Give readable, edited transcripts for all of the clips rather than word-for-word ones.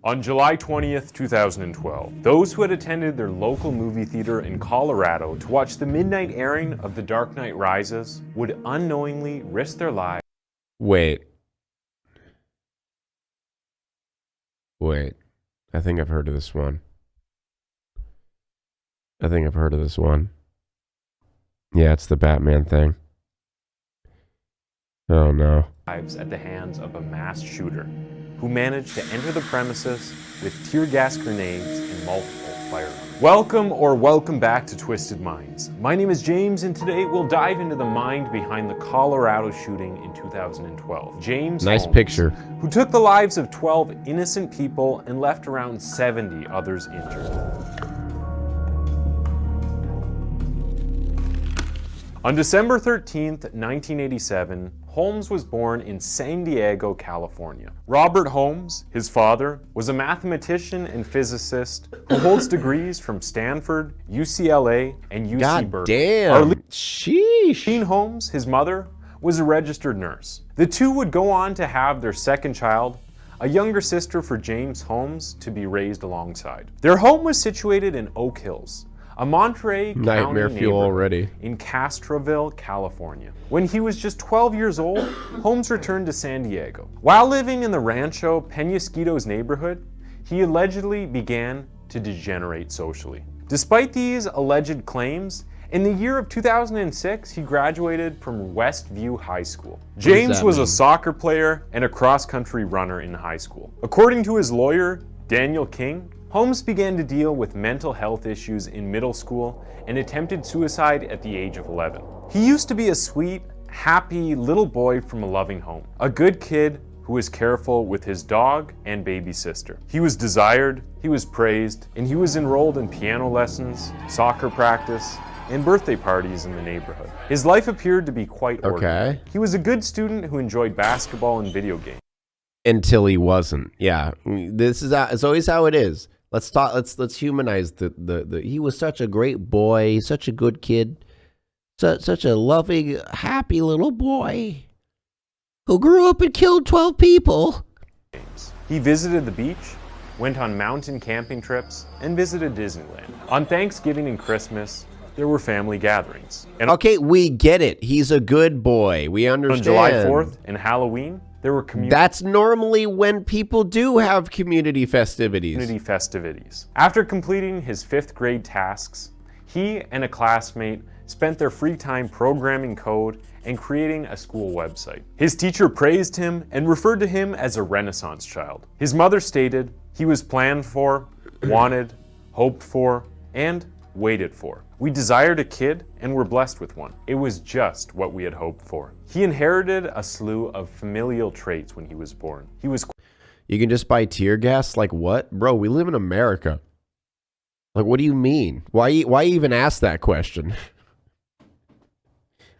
On July 20th, 2012, those who had attended their local movie theater in Colorado to watch the midnight airing of The Dark Knight Rises would unknowingly risk their lives. Wait. I think I've heard of this one. Yeah, it's the Batman thing. Oh no. At the hands of a masked shooter who managed to enter the premises with tear gas grenades and multiple firearms. Welcome back to Twisted Minds. My name is James, and today we'll dive into the mind behind the Colorado shooting in 2012. James Nice Holmes, picture. who took the lives of 12 innocent people and left around 70 others injured. On December 13th, 1987, Holmes was born in San Diego, California. Robert Holmes, his father, was a mathematician and physicist who holds degrees from Stanford, UCLA, and UC God Berkeley. damn. Sheesh. Arlene Holmes, his mother, was a registered nurse. The two would go on to have their second child, a younger sister for James Holmes, to be raised alongside. Their home was situated in Oak Hills, a Monterey Nightmare County fuel neighborhood already. in Castroville, California. When he was just 12 years old, Holmes returned to San Diego. While living in the Rancho Penasquitos neighborhood, he allegedly began to degenerate socially. Despite these alleged claims, in the year of 2006, he graduated from Westview High School. James was a soccer player and a cross-country runner in high school. According to his lawyer, Daniel King, Holmes began to deal with mental health issues in middle school and attempted suicide at the age of 11. He used to be a sweet, happy little boy from a loving home, a good kid who was careful with his dog and baby sister. He was desired, he was praised, and he was enrolled in piano lessons, soccer practice, and birthday parties in the neighborhood. His life appeared to be quite ordinary. Okay. He was a good student who enjoyed basketball and video games. Until he wasn't. Yeah. This is it's always how it is. Let's humanize the he was such a great boy, such a good kid, such a loving, happy little boy who grew up and killed 12 people. He visited the beach, went on mountain camping trips, and visited Disneyland. On Thanksgiving and Christmas, there were family gatherings. And okay, we get it. He's a good boy. We understand. On July 4th and Halloween, there were That's normally when people do have community festivities. After completing his 5th grade tasks, he and a classmate spent their free time programming code and creating a school website. His teacher praised him and referred to him as a Renaissance child. His mother stated he was planned for, wanted, hoped for, and waited for. We desired a kid and were blessed with one. It was just what we had hoped for. He inherited a slew of familial traits when he was born. You can just buy tear gas? Like what? Bro, we live in America. Like, what do you mean? Why even ask that question?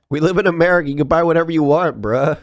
We live in America. You can buy whatever you want, bruh.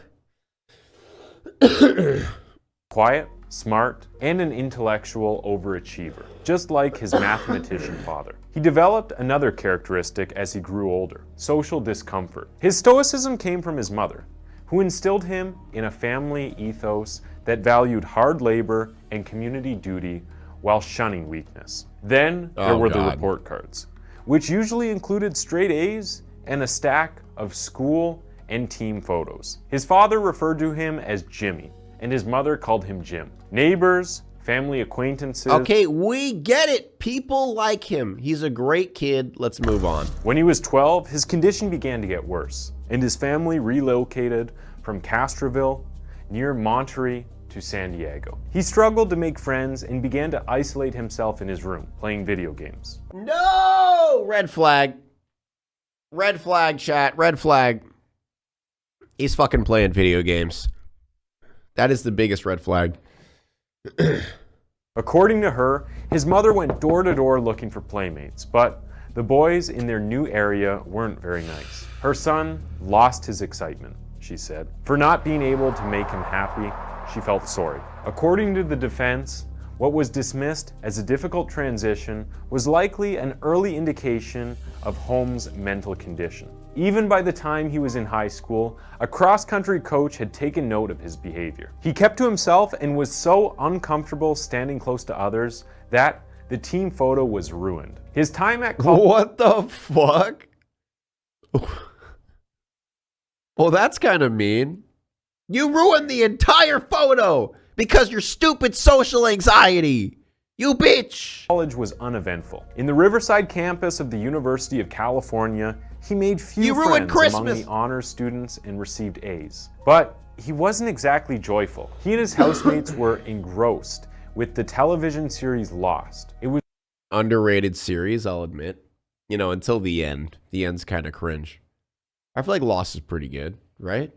Quiet, smart, and an intellectual overachiever, just like his mathematician father. He developed another characteristic as he grew older: social discomfort. His stoicism came from his mother, who instilled him in a family ethos that valued hard labor and community duty while shunning weakness. Then there were the report cards, which usually included straight A's and a stack of school and team photos. His father referred to him as Jimmy, and his mother called him Jim. Neighbors, family acquaintances. Okay, we get it. People like him. He's a great kid. Let's move on. When he was 12, his condition began to get worse, and his family relocated from Castroville near Monterey to San Diego. He struggled to make friends and began to isolate himself in his room, playing video games. No! Red flag. Red flag, chat. Red flag. He's fucking playing video games. That is the biggest red flag. According to her, his mother went door to door looking for playmates, but the boys in their new area weren't very nice. Her son lost his excitement, she said. For not being able to make him happy, she felt sorry. According to the defense, what was dismissed as a difficult transition was likely an early indication of Holmes' mental condition. Even by the time he was in high school, a cross-country coach had taken note of his behavior. He kept to himself and was so uncomfortable standing close to others that the team photo was ruined. His time at college... What the fuck? Well, that's kind of mean. You ruined the entire photo because your stupid social anxiety. You bitch! College was uneventful. In the Riverside campus of the University of California, he made few friends among the honors students and received A's. But he wasn't exactly joyful. He and his housemates were engrossed with the television series Lost. It was underrated series, I'll admit. You know, until the end. The end's kind of cringe. I feel like Lost is pretty good, right?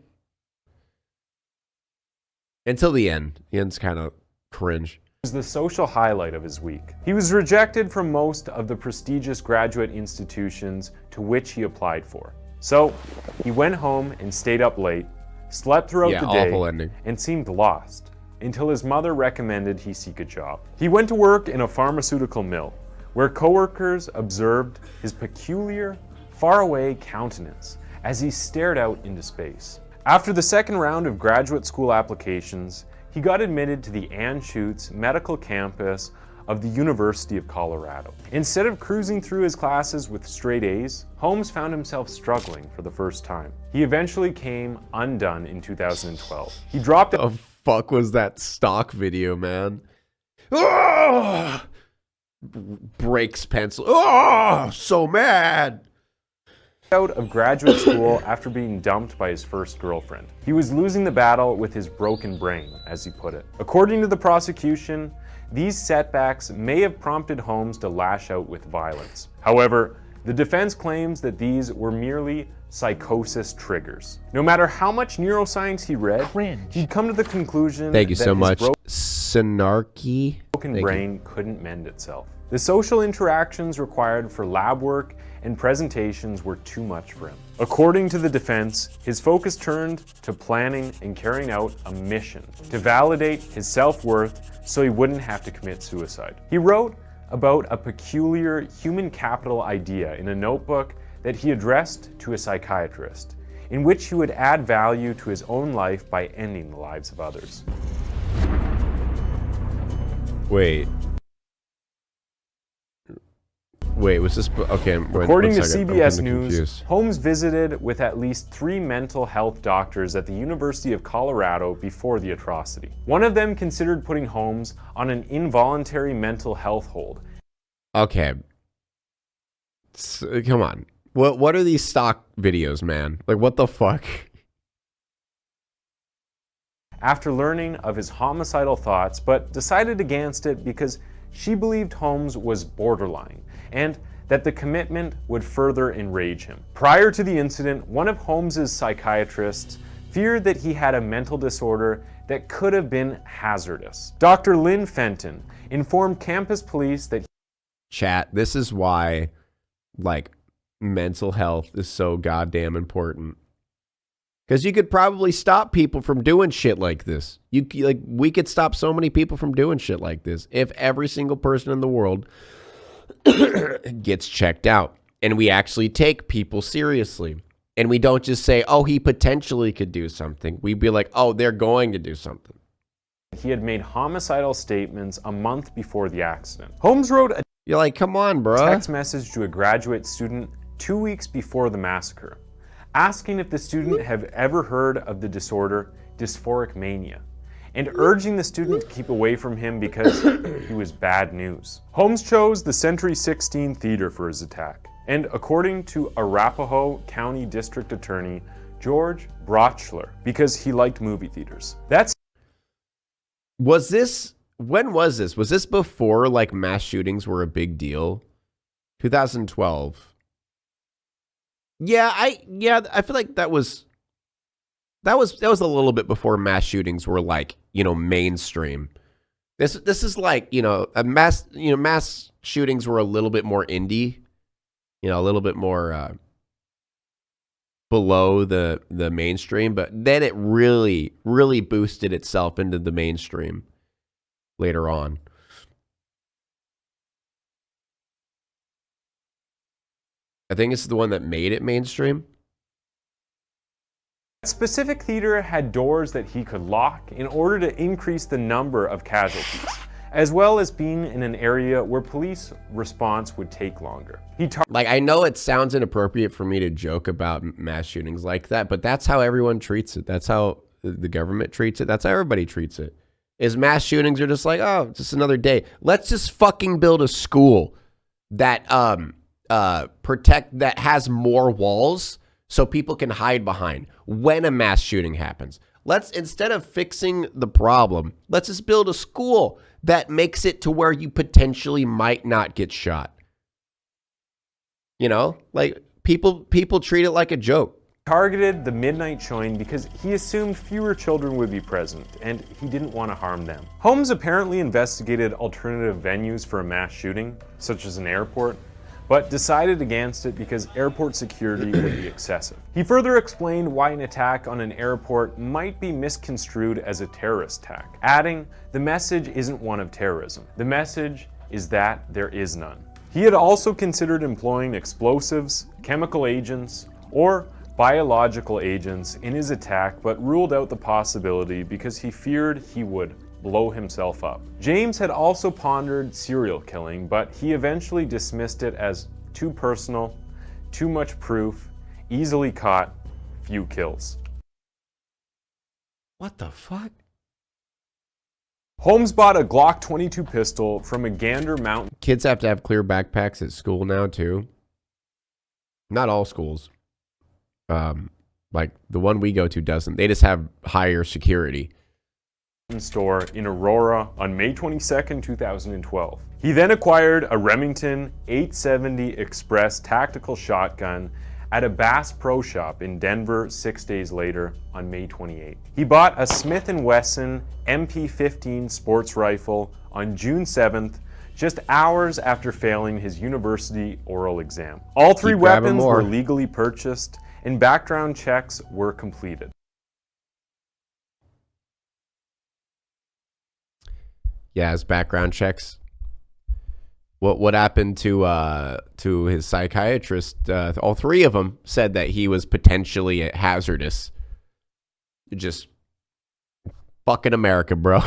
Until the end. The end's kind of cringe. Was the social highlight of his week. He was rejected from most of the prestigious graduate institutions to which he applied for. So he went home and stayed up late, slept throughout the day, and seemed lost until his mother recommended he seek a job. He went to work in a pharmaceutical mill where coworkers observed his peculiar, faraway countenance as he stared out into space. After the second round of graduate school applications, he got admitted to the Anschutz Medical Campus of the University of Colorado. Instead of cruising through his classes with straight A's, Holmes found himself struggling for the first time. He eventually came undone in 2012. He dropped out. The fuck was that stock video, man? Oh! Breaks pencil. Oh, so mad. Out of graduate school after being dumped by his first girlfriend. He was losing the battle with his broken brain, as he put it. According to the prosecution, these setbacks may have prompted Holmes to lash out with violence. However, the defense claims that these were merely psychosis triggers. No matter how much neuroscience he read, he'd come to the conclusion that his broken brain couldn't mend itself. The social interactions required for lab work and presentations were too much for him. According to the defense, his focus turned to planning and carrying out a mission to validate his self-worth so he wouldn't have to commit suicide. He wrote about a peculiar human capital idea in a notebook that he addressed to a psychiatrist, in which he would add value to his own life by ending the lives of others. Wait, was this... Okay, according to CBS News, Holmes visited with at least 3 mental health doctors at the University of Colorado before the atrocity. One of them considered putting Holmes on an involuntary mental health hold. Okay. Come on. What are these stock videos, man? Like, what the fuck? After learning of his homicidal thoughts, but decided against it because she believed Holmes was borderline, and that the commitment would further enrage him. Prior to the incident, one of Holmes's psychiatrists feared that he had a mental disorder that could have been hazardous. Dr. Lynn Fenton informed campus police that... Chat, this is why, like, mental health is so goddamn important. Because you could probably stop people from doing shit like this. We could stop so many people from doing shit like this if every single person in the world gets checked out. And we actually take people seriously. And we don't just say, oh, he potentially could do something. We'd be like, oh, they're going to do something. He had made homicidal statements a month before the accident. Holmes wrote a... You're like, come on, bro. Text message to a graduate student 2 weeks before the massacre, asking if the student had ever heard of the disorder dysphoric mania, and urging the student to keep away from him because he was bad news. Holmes chose the Century 16 Theater for his attack, and according to Arapahoe County District Attorney George Brochler, because he liked movie theaters. When was this? Was this before, like, mass shootings were a big deal? 2012. Yeah, I feel like that was a little bit before mass shootings were, like, you know, mainstream. This is like, you know, mass shootings were a little bit more indie, you know, a little bit more below the mainstream, but then it really boosted itself into the mainstream later on. I think it's the one that made it mainstream. Specific theater had doors that he could lock in order to increase the number of casualties, as well as being in an area where police response would take longer. Like, I know it sounds inappropriate for me to joke about mass shootings like that, but that's how everyone treats it. That's how the government treats it. That's how everybody treats it. Is mass shootings are just like, oh, just another day. Let's just fucking build a school that that has more walls so people can hide behind when a mass shooting happens. Let's, instead of fixing the problem, let's just build a school that makes it to where you potentially might not get shot. You know, like people treat it like a joke. Targeted the midnight showing because he assumed fewer children would be present and he didn't want to harm them. Holmes apparently investigated alternative venues for a mass shooting, such as an airport, but decided against it because airport security would be excessive. He further explained why an attack on an airport might be misconstrued as a terrorist attack, adding, "The message isn't one of terrorism. The message is that there is none." He had also considered employing explosives, chemical agents, or biological agents in his attack, but ruled out the possibility because he feared he would blow himself up. James had also pondered serial killing, but he eventually dismissed it as too personal, too much proof, easily caught, few kills. What the fuck? Holmes bought a Glock 22 pistol from a Gander Mountain. Kids have to have clear backpacks at school now too. Not all schools. Like the one we go to doesn't. They just have higher security. Store in Aurora on May 22nd, 2012. He then acquired a Remington 870 Express tactical shotgun at a Bass Pro Shop in Denver 6 days later on May 28th. He bought a Smith & Wesson MP15 sports rifle on June 7th, just hours after failing his university oral exam. All three weapons were legally purchased and background checks were completed. Yeah, his background checks. What happened to his psychiatrist? All three of them said that he was potentially hazardous. Just fucking America, bro.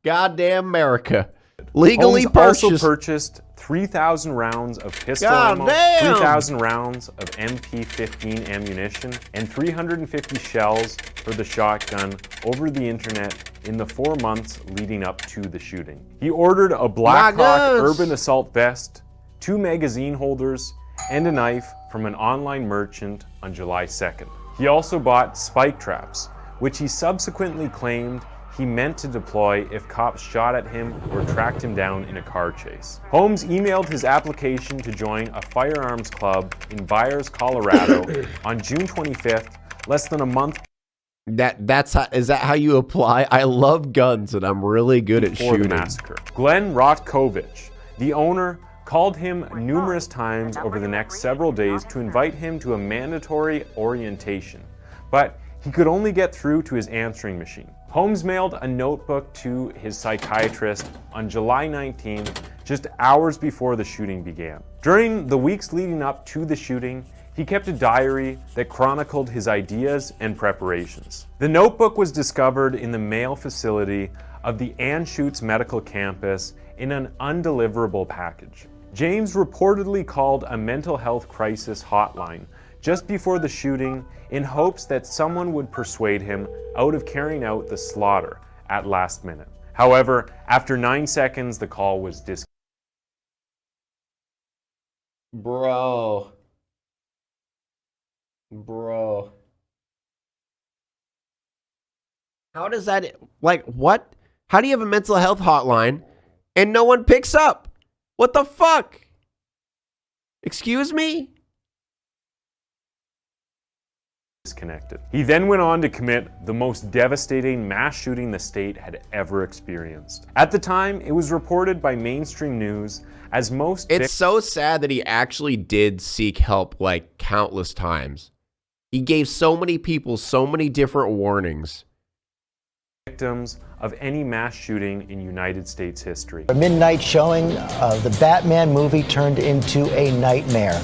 Goddamn America. Legally Holmes also purchased 3,000 rounds of pistol ammo, 3,000 rounds of MP15 ammunition, and 350 shells for the shotgun over the internet in the 4 months leading up to the shooting. He ordered a Blackhawk urban assault vest, 2 magazine holders, and a knife from an online merchant on July 2nd. He also bought spike traps, which he subsequently claimed he meant to deploy if cops shot at him or tracked him down in a car chase. Holmes emailed his application to join a firearms club in Byers, Colorado on June 25th, less than a month. Is that how you apply? I love guns and I'm really good at shooting. The massacre. Glenn Rotkovich, the owner, called him numerous times over the next several days to invite him to a mandatory orientation, but he could only get through to his answering machine. Holmes mailed a notebook to his psychiatrist on July 19th, just hours before the shooting began. During the weeks leading up to the shooting, he kept a diary that chronicled his ideas and preparations. The notebook was discovered in the mail facility of the Anschutz Medical Campus in an undeliverable package. James reportedly called a mental health crisis hotline just before the shooting in hopes that someone would persuade him out of carrying out the slaughter at last minute. However, after 9 seconds, the call was disconnected. Bro. How does that, like, what? How do you have a mental health hotline and no one picks up? What the fuck? Excuse me? Disconnected. He then went on to commit the most devastating mass shooting the state had ever experienced. At the time, it was reported by mainstream news as most... It's so sad that he actually did seek help like countless times. He gave so many people so many different warnings. Victims of any mass shooting in United States history. A midnight showing of the Batman movie turned into a nightmare.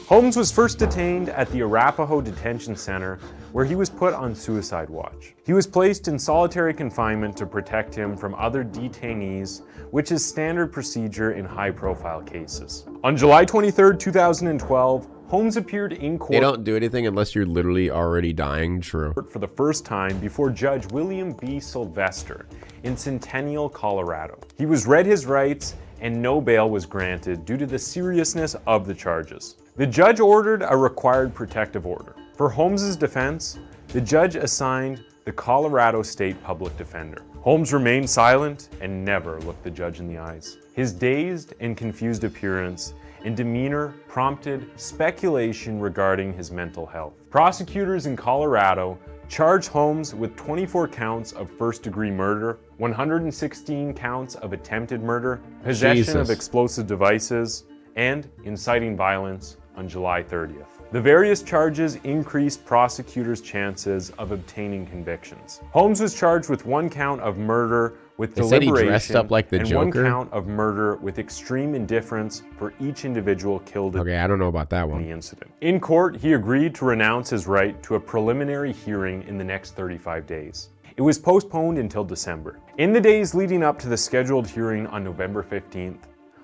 Holmes was first detained at the Arapahoe Detention Center, where he was put on suicide watch. He was placed in solitary confinement to protect him from other detainees, which is standard procedure in high-profile cases. On July 23, 2012, Holmes appeared in court. They don't do anything unless you're literally already dying. True. For the first time before Judge William B. Sylvester in Centennial, Colorado. He was read his rights and no bail was granted due to the seriousness of the charges. The judge ordered a required protective order. For Holmes's defense, the judge assigned the Colorado State Public Defender. Holmes remained silent and never looked the judge in the eyes. His dazed and confused appearance and demeanor prompted speculation regarding his mental health. Prosecutors in Colorado charged Holmes with 24 counts of first-degree murder, 116 counts of attempted murder, possession of explosive devices, and inciting violence on July 30th. The various charges increased prosecutors' chances of obtaining convictions. Holmes was charged with 1 count of murder with deliberation he dressed up like the and Joker? 1 count of murder with extreme indifference for each individual killed Okay, I don't know about that in one. the incident. In court, he agreed to renounce his right to a preliminary hearing in the next 35 days. It was postponed until December. In the days leading up to the scheduled hearing on November 15th,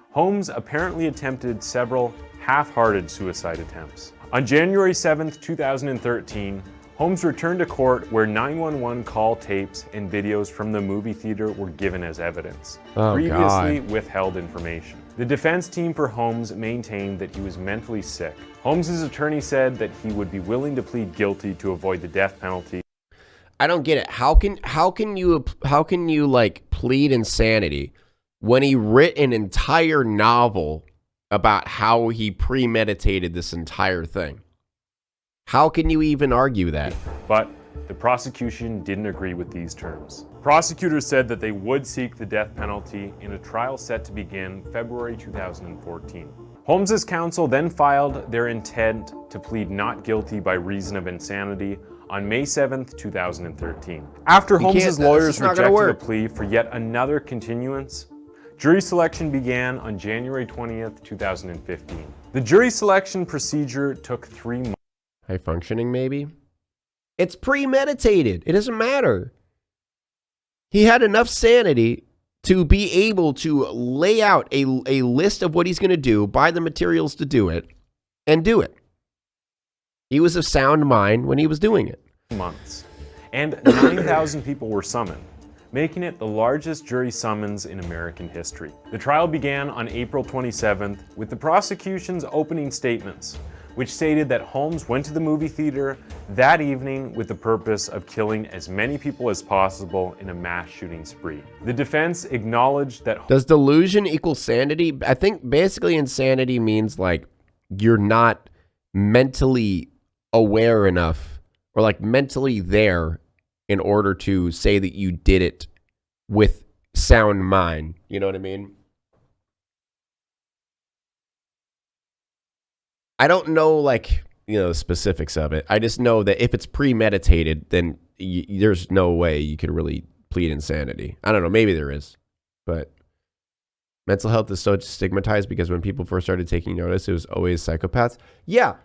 Holmes apparently attempted several half-hearted suicide attempts. On January 7th, 2013, Holmes returned to court where 911 call tapes and videos from the movie theater were given as evidence. Previously withheld information. The defense team for Holmes maintained that he was mentally sick. Holmes's attorney said that he would be willing to plead guilty to avoid the death penalty. I don't get it. How can you like plead insanity when he wrote an entire novel about how he premeditated this entire thing? How can you even argue that? But the prosecution didn't agree with these terms. Prosecutors said that they would seek the death penalty in a trial set to begin February 2014. Holmes's counsel then filed their intent to plead not guilty by reason of insanity on May 7th, 2013. After Holmes's lawyers rejected a plea for yet another continuance, jury selection began on January 20th, 2015. The jury selection procedure took 3 months. High functioning, maybe? It's premeditated. It doesn't matter. He had enough sanity to be able to lay out a list of what he's going to do, buy the materials to do it, and do it. He was of sound mind when he was doing it. Months. And 9,000 people were summoned, making it the largest jury summons in American history. The trial began on April 27th with the prosecution's opening statements, which stated that Holmes went to the movie theater that evening with the purpose of killing as many people as possible in a mass shooting spree. The defense acknowledged that... Does delusion equal sanity? I think basically insanity means like you're not mentally aware enough or like mentally there in order to say that you did it with sound mind. You know what I mean? I don't know, like, you know, the specifics of it. I just know that if it's premeditated, then there's no way you could really plead insanity. I don't know. Maybe there is. But mental health is so stigmatized because when people first started taking notice, it was always psychopaths. Yeah.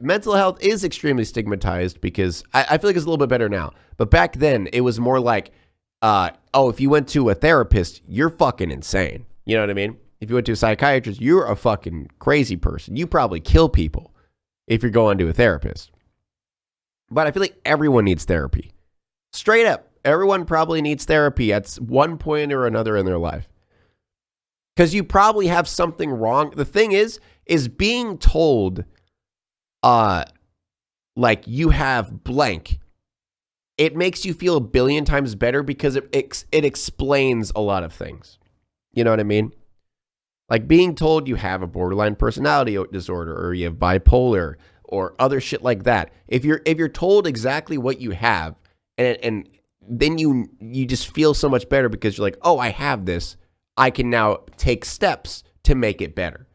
Mental health is extremely stigmatized because I feel like it's a little bit better now. But back then, it was more like, oh, if you went to a therapist, you're fucking insane. You know what I mean? If you went to a psychiatrist, you're a fucking crazy person. You probably kill people if you're going to a therapist. But I feel like everyone needs therapy. Straight up, everyone probably needs therapy at one point or another in their life. Because you probably have something wrong. The thing is being told, like you have blank, it makes you feel a billion times better because it explains a lot of things. You know what I mean? Like being told you have a borderline personality disorder or you have bipolar or other shit like that. If you're told exactly what you have and then you just feel so much better because you're like, oh, I have this. I can now take steps to make it better.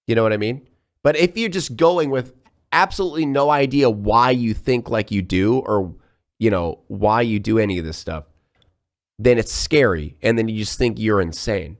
You know what I mean? But if you're just going with absolutely no idea why you think like you do or, you know, why you do any of this stuff, then it's scary. And then you just think you're insane.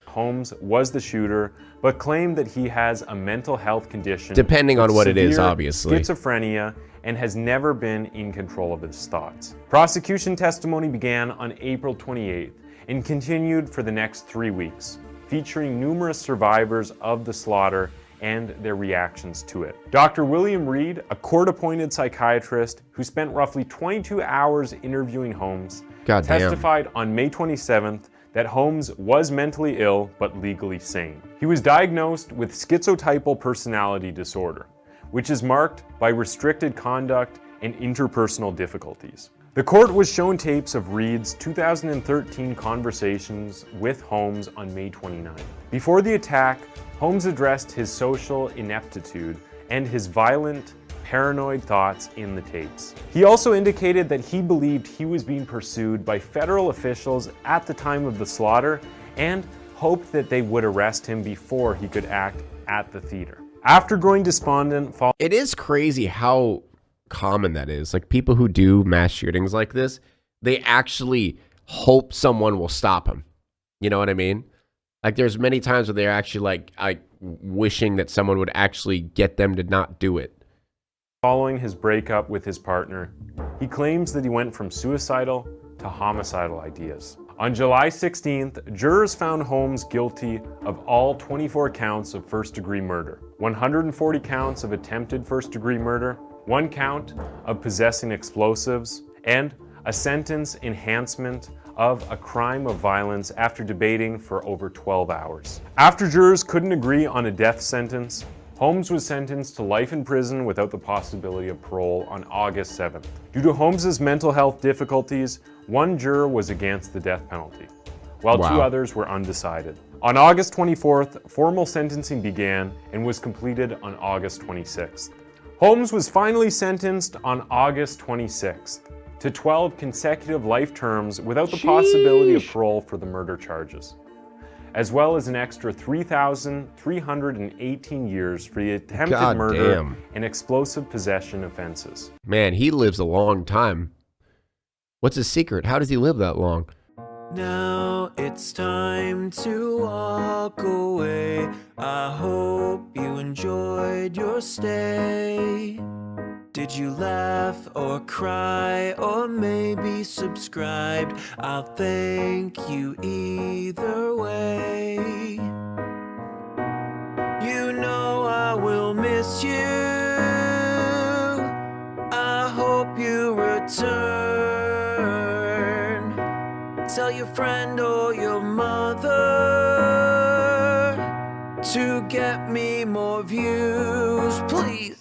Holmes was the shooter but claimed that he has a mental health condition. Depending on with what it is, severe obviously. schizophrenia, and has never been in control of his thoughts. Prosecution testimony began on April 28th and continued for the next 3 weeks, featuring numerous survivors of the slaughter and their reactions to it. Dr. William Reed, a court-appointed psychiatrist who spent roughly 22 hours interviewing Holmes, testified on May 27th that Holmes was mentally ill but legally sane. He was diagnosed with schizotypal personality disorder, which is marked by restricted conduct and interpersonal difficulties. The court was shown tapes of Reed's 2013 conversations with Holmes on May 29th. Before the attack, Holmes addressed his social ineptitude and his violent, paranoid thoughts in the tapes. He also indicated that he believed he was being pursued by federal officials at the time of the slaughter and hoped that they would arrest him before he could act at the theater. After growing despondent, it is crazy how common that is. Like, people who do mass shootings like this, they actually hope someone will stop him. You know what I mean? Like, there's many times where they're actually like wishing that someone would actually get them to not do it. Following his breakup with his partner, he claims that he went from suicidal to homicidal ideas. On July 16th, jurors found Holmes guilty of all 24 counts of first-degree murder, 140 counts of attempted first-degree murder, 1 count of possessing explosives, and a sentence enhancement of a crime of violence after debating for over 12 hours. After jurors couldn't agree on a death sentence, Holmes was sentenced to life in prison without the possibility of parole on August 7th. Due to Holmes's mental health difficulties, 1 juror was against the death penalty, while 2 others were undecided. On August 24th, formal sentencing began and was completed on August 26th. Holmes was finally sentenced on August 26th to 12 consecutive life terms without the possibility of parole for the murder charges, as well as an extra 3,318 years for the attempted murder and explosive possession offenses. Man, he lives a long time. What's his secret? How does he live that long? Now it's time to walk away. I hope you enjoyed your stay. Did you laugh or cry or maybe subscribed? I'll thank you either way. You know I will miss you. I hope you return. Tell your friend or your mother to get me more views, please.